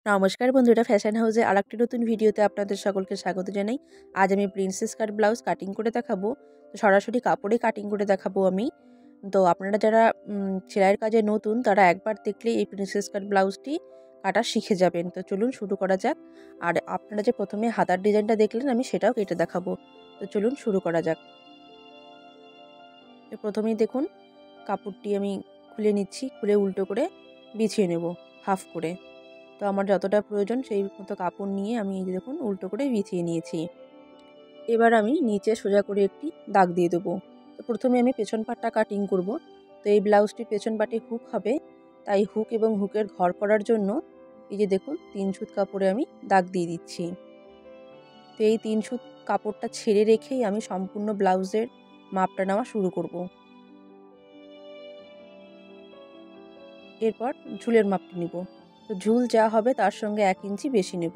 নমস্কার বন্ধুরা, ফ্যাশন হাউসে আরেকটি নতুন ভিডিওতে আপনাদের সকলকে স্বাগত জানাই। আজ আমি প্রিন্সেস কাট ব্লাউজ কাটিং করে দেখাবো। তো সরাসরি কাপড়ে কাটিং করে দেখাবো আমি। তো আপনারা যারা সেলাইয়ের কাজে নতুন তারা একবার দেখলে এই প্রিন্সেস কাট ব্লাউজটি কাটা শিখে যাবেন। তো চলুন শুরু করা যাক। আর আপনারা যে প্রথমে হাতার ডিজাইনটা দেখলেন আমি সেটাও কেটে দেখাবো। তো চলুন শুরু করা যাক। তো প্রথমেই দেখুন কাপড়টি আমি খুলে নিচ্ছি, খুলে উল্টো করে বিছিয়ে নেব হাফ করে। তো আমার যতটা প্রয়োজন সেই মতো কাপড় নিয়ে আমি এই যে দেখুন উল্টো করে বিছিয়ে নিয়েছি। এবার আমি নিচে সোজা করে একটি দাগ দিয়ে দেবো। তো প্রথমে আমি পেছন পাটটা কাটিং করব। তো এই ব্লাউজটির পেছন পাটে হুক হবে, তাই হুক এবং হুকের ঘর করার জন্য এই যে দেখুন 3 সুত কাপড়ে আমি দাগ দিয়ে দিচ্ছি। তো এই 3 সুত কাপড়টা ছেড়ে রেখেই আমি সম্পূর্ণ ব্লাউজের মাপটা নেওয়া শুরু করব। এরপর ঝুলের মাপটা নিব। তো ঝুল যা হবে তার সঙ্গে 1 ইঞ্চি বেশি নেব।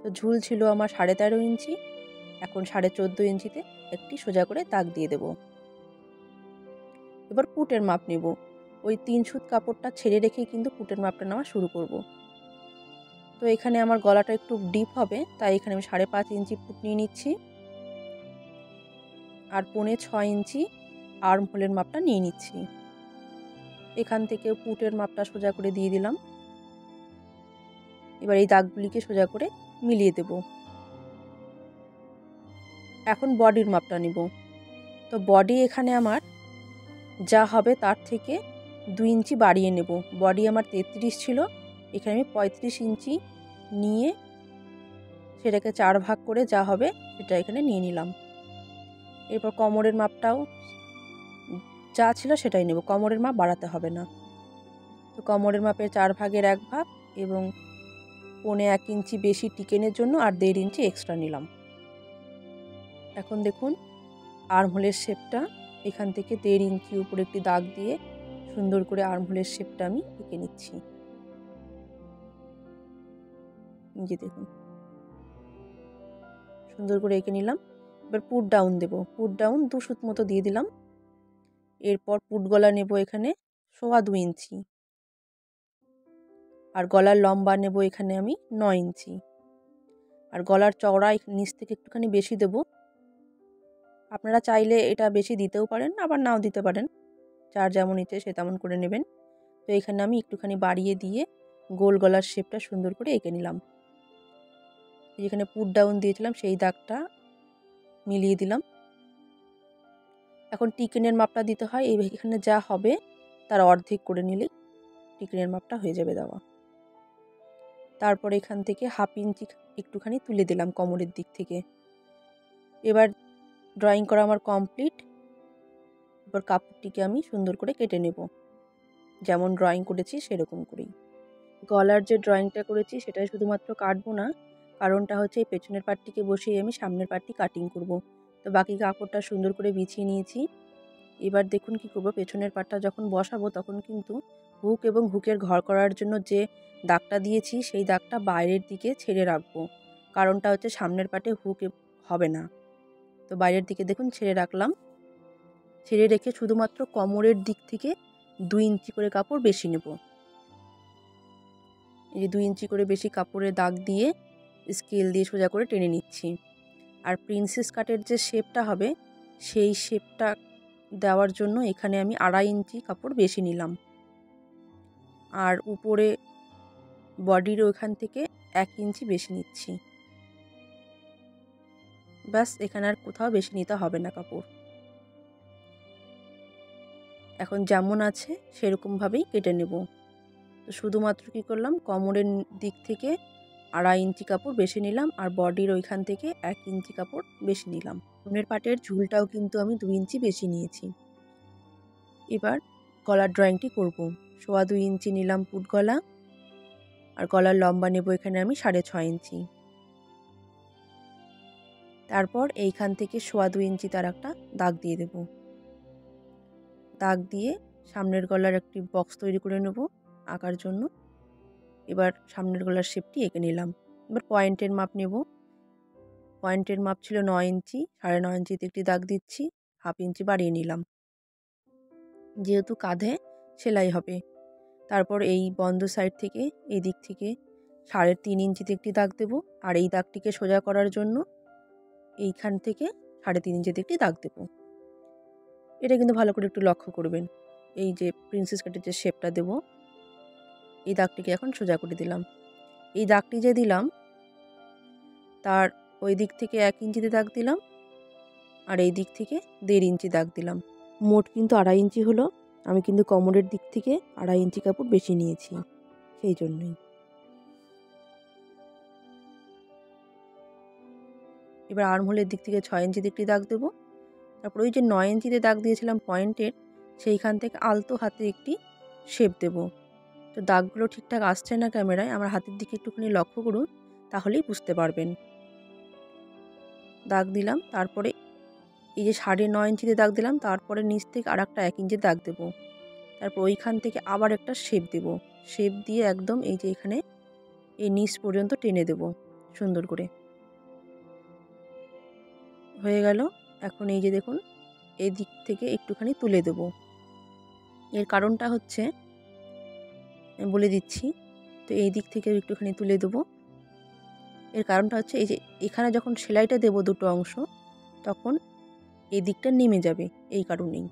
তো ঝুল ছিল আমার 13.5 ইঞ্চি, এখন 14.5 ইঞ্চিতে একটি সোজা করে দাগ দিয়ে দেব। এবার পুটের মাপ নেব। ওই 3 সুত কাপড়টা ছেড়ে রেখেই কিন্তু পুটের মাপটা নেওয়া শুরু করব। তো এখানে আমার গলাটা একটু ডিপ হবে, তাই এখানে আমি 5.5 ইঞ্চি পুট নিয়ে নিচ্ছি। আর 6.25 ইঞ্চি আর্ম হোলের মাপটা নিয়ে নিচ্ছি। এখান থেকে পুটের মাপটা সোজা করে দিয়ে দিলাম। এবার এই দাগগুলিকে সোজা করে মিলিয়ে দেব। এখন বডির মাপটা নিব। তো বডি এখানে আমার যা হবে তার থেকে 2 ইঞ্চি বাড়িয়ে নেব। বডি আমার 33 ছিল, এখানে আমি 35 ইঞ্চি নিয়ে সেটাকে 4 ভাগ করে যা হবে সেটা এখানে নিয়ে নিলাম। এরপর কোমরের মাপটাও যা ছিল সেটাই নেব, কোমরের মাপ বাড়াতে হবে না। তো কোমরের মাপের 4 ভাগের 1 ভাগ এবং 1.25 ইঞ্চি বেশি টিকেনের জন্য আর 1.5 ইঞ্চি এক্সট্রা নিলাম। এখন দেখুন আর্মহোলের শেপটা এখান থেকে 1.5 ইঞ্চি উপরে একটি দাগ দিয়ে সুন্দর করে আর্মহোলের শেপটা আমি এঁকে নিচ্ছি। এই যে দেখুন সুন্দর করে এঁকে নিলাম। এবার পুট ডাউন দেব। পুট ডাউন 2 সুত মতো দিয়ে দিলাম। এরপর পুট গলা নেব এখানে 2.25 ইঞ্চি আর গলার লম্বা নেব এখানে আমি 9 ইঞ্চি আর গলার চওড়া নিচ থেকে একটুখানি বেশি দেব। আপনারা চাইলে এটা বেশি দিতেও পারেন, আবার নাও দিতে পারেন, যার যেমন ইচ্ছে সে তেমন করে নেবেন। তো এখানে আমি একটুখানি বাড়িয়ে দিয়ে গোল গলার শেপটা সুন্দর করে এঁকে নিলাম। যেখানে পুট ডাউন দিয়েছিলাম সেই দাগটা মিলিয়ে দিলাম। এখন টিকেনের মাপটা দিতে হয়, এখানে যা হবে তার অর্ধেক করে নিলেই টিকেনের মাপটা হয়ে যাবে দেওয়া। তারপর এখান থেকে 1/2 ইঞ্চি একটুখানি তুলে দিলাম কোমরের দিক থেকে। এবার ড্রয়িং করা আমার কমপ্লিট। এবার কাপড়টিকে আমি সুন্দর করে কেটে নেব, যেমন ড্রয়িং করেছি সেরকম করেই। গলার যে ড্রয়িংটা করেছি সেটাই শুধুমাত্র কাটবো না, কারণটা হচ্ছে এই পেছনের পাটটিকে বসিয়ে আমি সামনের পাটটি কাটিং করব। তো বাকি কাপড়টা সুন্দর করে বিছিয়ে নিয়েছি। এবার দেখুন কি করব, পেছনের পাটটা যখন বসাবো তখন কিন্তু হুক এবং হুকের ঘর করার জন্য যে দাগটা দিয়েছি সেই দাগটা বাইরের দিকে ছেড়ে রাখবো। কারণটা হচ্ছে সামনের পাটে হুক হবে না। তো বাইরের দিকে দেখুন ছেড়ে রাখলাম। ছেড়ে রেখে শুধুমাত্র কোমরের দিক থেকে 2 ইঞ্চি করে কাপড় বেশি নেব। এই যে 2 ইঞ্চি করে বেশি কাপড়ে দাগ দিয়ে স্কেল দিয়ে সোজা করে টেনে নিচ্ছি। আর প্রিন্সেস কাটের যে শেপটা হবে সেই শেপটা দেওয়ার জন্য এখানে আমি 2.5 ইঞ্চি কাপড় বেশি নিলাম। আর উপরে বডির ওখান থেকে 1 ইঞ্চি বেশি নিচ্ছি। ব্যাস, এখানে আর কোথাও বেশি নিতে হবে না কাপড়। এখন যেমন আছে সেরকমভাবেই কেটে নেব। তো শুধুমাত্র কী করলাম, কোমরের দিক থেকে 2.5 ইঞ্চি কাপড় বেশি নিলাম আর বডির ওইখান থেকে 1 ইঞ্চি কাপড় বেশি নিলাম। সামনের পাটের ঝুলটাও কিন্তু আমি 2 ইঞ্চি বেশি নিয়েছি। এবার গলার ড্রয়িংটি করব। 2.25 ইঞ্চি নিলাম পুট গলা আর গলার লম্বা নেব এখানে আমি 6.5 ইঞ্চি। তারপর এইখান থেকে 2.25 ইঞ্চি তার একটা দাগ দিয়ে দেব। দাগ দিয়ে সামনের গলার একটি বক্স তৈরি করে নেব আঁকার জন্য। এবার সামনের গলার শেপটি এঁকে নিলাম। এবার পয়েন্টের মাপ নেব। পয়েন্টের মাপ ছিল 9 ইঞ্চি, 9.5 ইঞ্চিতে একটি দাগ দিচ্ছি, 1/2 ইঞ্চি বাড়িয়ে নিলাম যেহেতু কাঁধে সেলাই হবে। তারপর এই বন্ধ সাইড থেকে এই দিক থেকে 3.5 ইঞ্চিতে একটি দাগ দেব, আর এই দাগটিকে সোজা করার জন্য এইখান থেকে 3.5 ইঞ্চিতে একটি দাগ দেব। এটা কিন্তু ভালো করে একটু লক্ষ্য করবেন। এই যে প্রিন্সেস কাটের যে শেপটা দেব, এই দাগটিকে এখন সোজা করে দিলাম। এই দাগটি যে দিলাম তার ওই দিক থেকে 1 ইঞ্চিতে দাগ দিলাম, আর এই দিক থেকে 1.5 ইঞ্চি দাগ দিলাম। মোট কিন্তু 2.5 ইঞ্চি হলো। আমি কিন্তু কোমরের দিক থেকে 2.5 ইঞ্চি কাপড় বেশি নিয়েছি, সেই জন্যই। এবার আর্মহোলের দিক থেকে 6 ইঞ্চিতে একটি দাগ দেব। তারপর ওই যে 9 ইঞ্চিতে দাগ দিয়েছিলাম পয়েন্টের, সেইখান থেকে আলতো হাতে একটি শেপ দেব। তো দাগগুলো ঠিকঠাক আসছে না ক্যামেরায়, আমার হাতের দিকে একটুখানি লক্ষ্য করুন, তাহলেই বুঝতে পারবেন। দাগ দিলাম, তারপরে এই যে 9.5 ইঞ্চিতে দাগ দিলাম, তারপরে নিচ থেকে আর একটা 1 ইঞ্চি দাগ দেব। তারপর ওইখান থেকে আবার একটা শেপ দেব। শেপ দিয়ে একদম এই যে এখানে এই নিচ পর্যন্ত টেনে দেব সুন্দর করে। হয়ে গেল। এখন এই যে দেখুন, এই দিক থেকে একটুখানি তুলে দেব। এর কারণটা হচ্ছে, আমি বলে দিচ্ছি, তো এই দিক থেকে একটুখানি তুলে দেব। এর কারণটা হচ্ছে এই যে এখানে যখন সেলাইটা দেব দুটো অংশ, তখন এই দিকটা নেমে যাবে, এই কারণেই।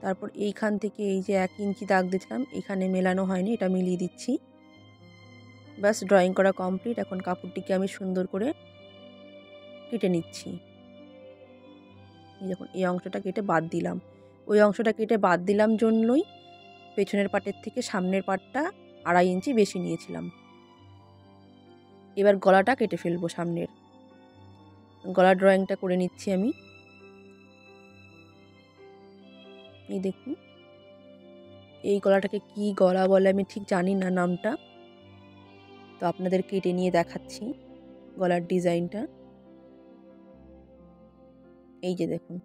তারপর এইখান থেকে এই যে 1 ইঞ্চি দাগ দিয়েছিলাম, এখানে মেলানো হয়নি, এটা মিলিয়ে দিচ্ছি। ব্যাস, ড্রয়িং করা কমপ্লিট। এখন কাপড়টিকে আমি সুন্দর করে কেটে নিচ্ছি। এই দেখুন, এই অংশটা কেটে বাদ দিলাম। ওই অংশটা কেটে বাদ দিলাম জন্যই পেছনের পাটের থেকে সামনের পাটটা 2.5 ইঞ্চি বেশি নিয়েছিলাম। এবার গলাটা কেটে ফেলবো। সামনের গলার ড্রয়িংটা করে নিচ্ছি আমি। এই দেখুন, এই গলাটাকে কি গলা বলে আমি ঠিক জানি না নামটা, তো আপনাদের কেটে নিয়ে দেখাচ্ছি গলার ডিজাইনটা। এই যে দেখুন,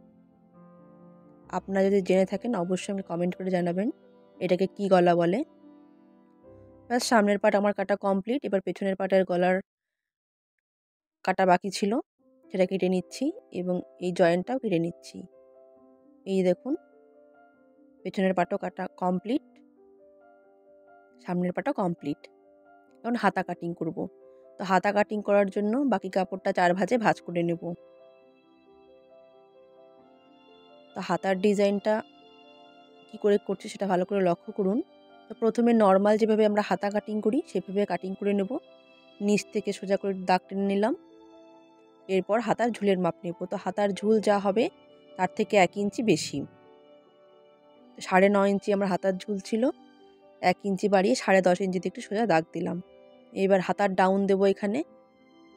আপনারা যদি জেনে থাকেন অবশ্যই আমাকে কমেন্ট করে জানাবেন এটাকে কি গলা বলে। ব্যাস, সামনের পাট আমার কাটা কমপ্লিট। এবার পেছনের পাটের গলার কাটা বাকি ছিল, সেটা কেটে নিচ্ছি এবং এই জয়েন্টটাও কেটে নিচ্ছি। এই দেখুন, পেছনের পাটও কাটা কমপ্লিট, সামনের পাটও কমপ্লিট। এখন হাতা কাটিং করব। তো হাতা কাটিং করার জন্য বাকি কাপড়টা 4 ভাঁজে ভাঁজ করে নেব। তো হাতার ডিজাইনটা কি করে করছি সেটা ভালো করে লক্ষ্য করুন। তো প্রথমে নর্মাল যেভাবে আমরা হাতা কাটিং করি সেভাবে কাটিং করে নেব। নিচ থেকে সোজা করে দাগ টেনে নিলাম। এরপর হাতার ঝুলের মাপ নেব। তো হাতার ঝুল যা হবে তার থেকে 1 ইঞ্চি বেশি, 9.5 ইঞ্চি আমার হাতার ঝুল ছিল। 1 ইঞ্চি বাড়িয়ে 10.5 ইঞ্চিতে একটু সোজা দাগ দিলাম। এবার হাতার ডাউন দেব, এখানে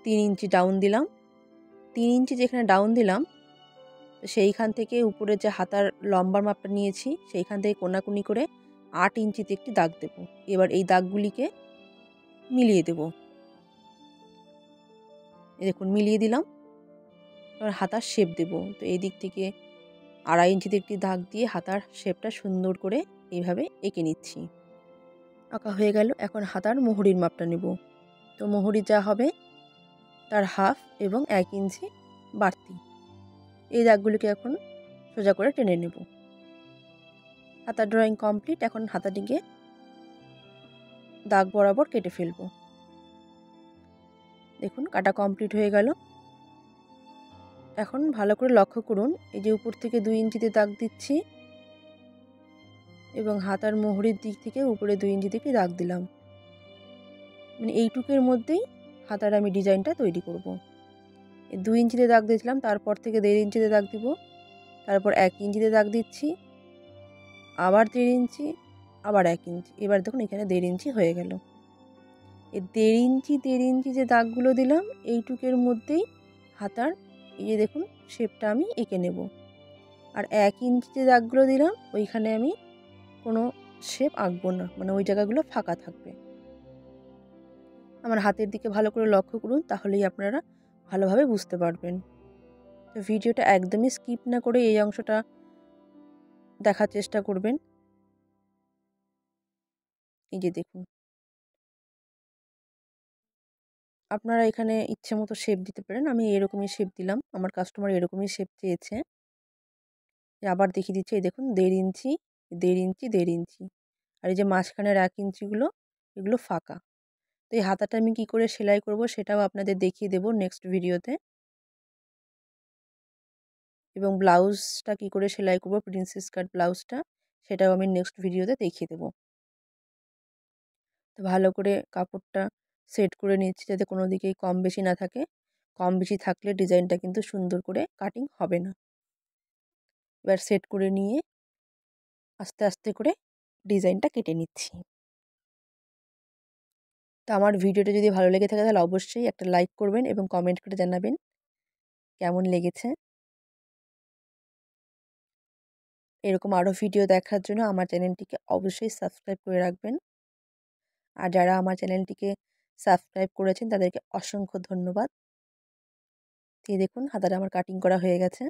3 ইঞ্চি ডাউন দিলাম। 3 ইঞ্চি যেখানে ডাউন দিলাম, সেইখান থেকে উপরে যে হাতার লম্বার মাপটা নিয়েছি সেইখান থেকে কোনাকুনি করে 8 ইঞ্চিতে একটি দাগ দেব। এবার এই দাগগুলিকে মিলিয়ে দেব। দেখুন, মিলিয়ে দিলাম। এবার হাতার শেপ দেব। তো এই দিক থেকে 2.5 ইঞ্চিতে একটি দাগ দিয়ে হাতার শেপটা সুন্দর করে এইভাবে এঁকে নিচ্ছি। আঁকা হয়ে গেল। এখন হাতার মোহরির মাপটা নেব। তো মোহরি যা হবে তার হাফ এবং 1 ইঞ্চি বাড়তি। এই দাগগুলিকে এখন সোজা করে টেনে নেব। হাতার ড্রয়িং কমপ্লিট। এখন হাতাটিকে দাগ বরাবর কেটে ফেলব। দেখুন, কাটা কমপ্লিট হয়ে গেল। এখন ভালো করে লক্ষ্য করুন, এই যে উপর থেকে 2 ইঞ্চিতে দাগ দিচ্ছি এবং হাতার মোহরির দিক থেকে উপরে 2 ইঞ্চি থেকে দাগ দিলাম। মানে এইটুকের মধ্যেই হাতার আমি ডিজাইনটা তৈরি করব। 2 ইঞ্চিতে দাগ দিয়েছিলাম, তারপর থেকে 1.5 ইঞ্চিতে দাগ দিব, তারপর 1 ইঞ্চিতে দাগ দিচ্ছি, আবার 1.5 ইঞ্চি, আবার 1 ইঞ্চি। এবার দেখুন, এখানে 1.5 ইঞ্চি হয়ে গেল। এই 1.5 ইঞ্চি যে দাগগুলো দিলাম এইটুকের মধ্যেই হাতার এই যে দেখুন শেপটা আমি এঁকে নেব। আর 1 ইঞ্চি যে দাগগুলো দিলাম ওইখানে আমি কোনো শেপ আঁকবো না, মানে ওই জায়গাগুলো ফাঁকা থাকবে। আমার হাতের দিকে ভালো করে লক্ষ্য করুন, তাহলেই আপনারা ভালোভাবে বুঝতে পারবেন। তো ভিডিওটা একদমই স্কিপ না করে এই অংশটা দেখার চেষ্টা করবেন। এই যে দেখুন, আপনারা এখানে ইচ্ছে মতো শেপ দিতে পারেন। আমি এরকমই শেপ দিলাম, আমার কাস্টমার এরকমই শেপ চেয়েছে। আবার দেখিয়ে দিচ্ছি, এই দেখুন 1.5 ইঞ্চি, 1.5 ইঞ্চি, 1.5 ইঞ্চি, আর এই যে মাঝখানের 1 ইঞ্চিগুলো এগুলো ফাঁকা। তো এই হাতাটা আমি কী করে সেলাই করব সেটাও আপনাদের দেখিয়ে দেবো নেক্সট ভিডিওতে, এবং ব্লাউজটা কী করে সেলাই করব প্রিন্সেস কাট ব্লাউজটা সেটাও আমি নেক্সট ভিডিওতে দেখিয়ে দেবো। তো ভালো করে কাপড়টা সেট করে নিচ্ছি যাতে কোনো দিকেই কম বেশি না থাকে। কম বেশি থাকলে ডিজাইনটা কিন্তু সুন্দর করে কাটিং হবে না। এবার সেট করে নিয়ে আস্তে আস্তে করে ডিজাইনটা কেটে নিচ্ছি। তো আমার ভিডিওটা যদি ভালো লেগে থাকে তাহলে অবশ্যই একটা লাইক করবেন এবং কমেন্ট করে জানাবেন কেমন লেগেছে। এরকম আরও ভিডিও দেখার জন্য আমার চ্যানেলটিকে অবশ্যই সাবস্ক্রাইব করে রাখবেন। আর যারা আমার চ্যানেলটিকে সাবস্ক্রাইব করেছেন তাদেরকে অসংখ্য ধন্যবাদ। দিয়ে দেখুন হাতাটা আমার কাটিং করা হয়ে গেছে।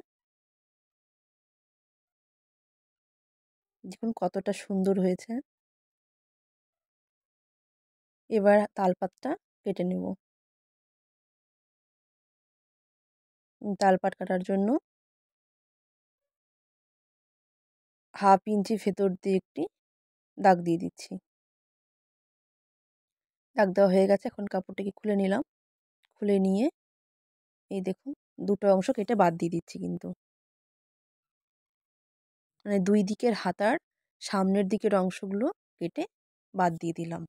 দেখুন কতটা সুন্দর হয়েছে। এবার তালপাতটা কেটে নেব। তালপাত কাটার জন্য 1/2 ইঞ্চি ভেতর দিয়ে একটি দাগ দিয়ে দিচ্ছি। দাগ দেওয়া হয়ে গেছে। এখন কাপড়টাকে খুলে নিলাম। খুলে নিয়ে এই দেখুন দুটো অংশ কেটে বাদ দিয়ে দিচ্ছি কিন্তু। মানে দুই দিকের হাতার সামনের দিকের অংশগুলো কেটে বাদ দিয়ে দিলাম।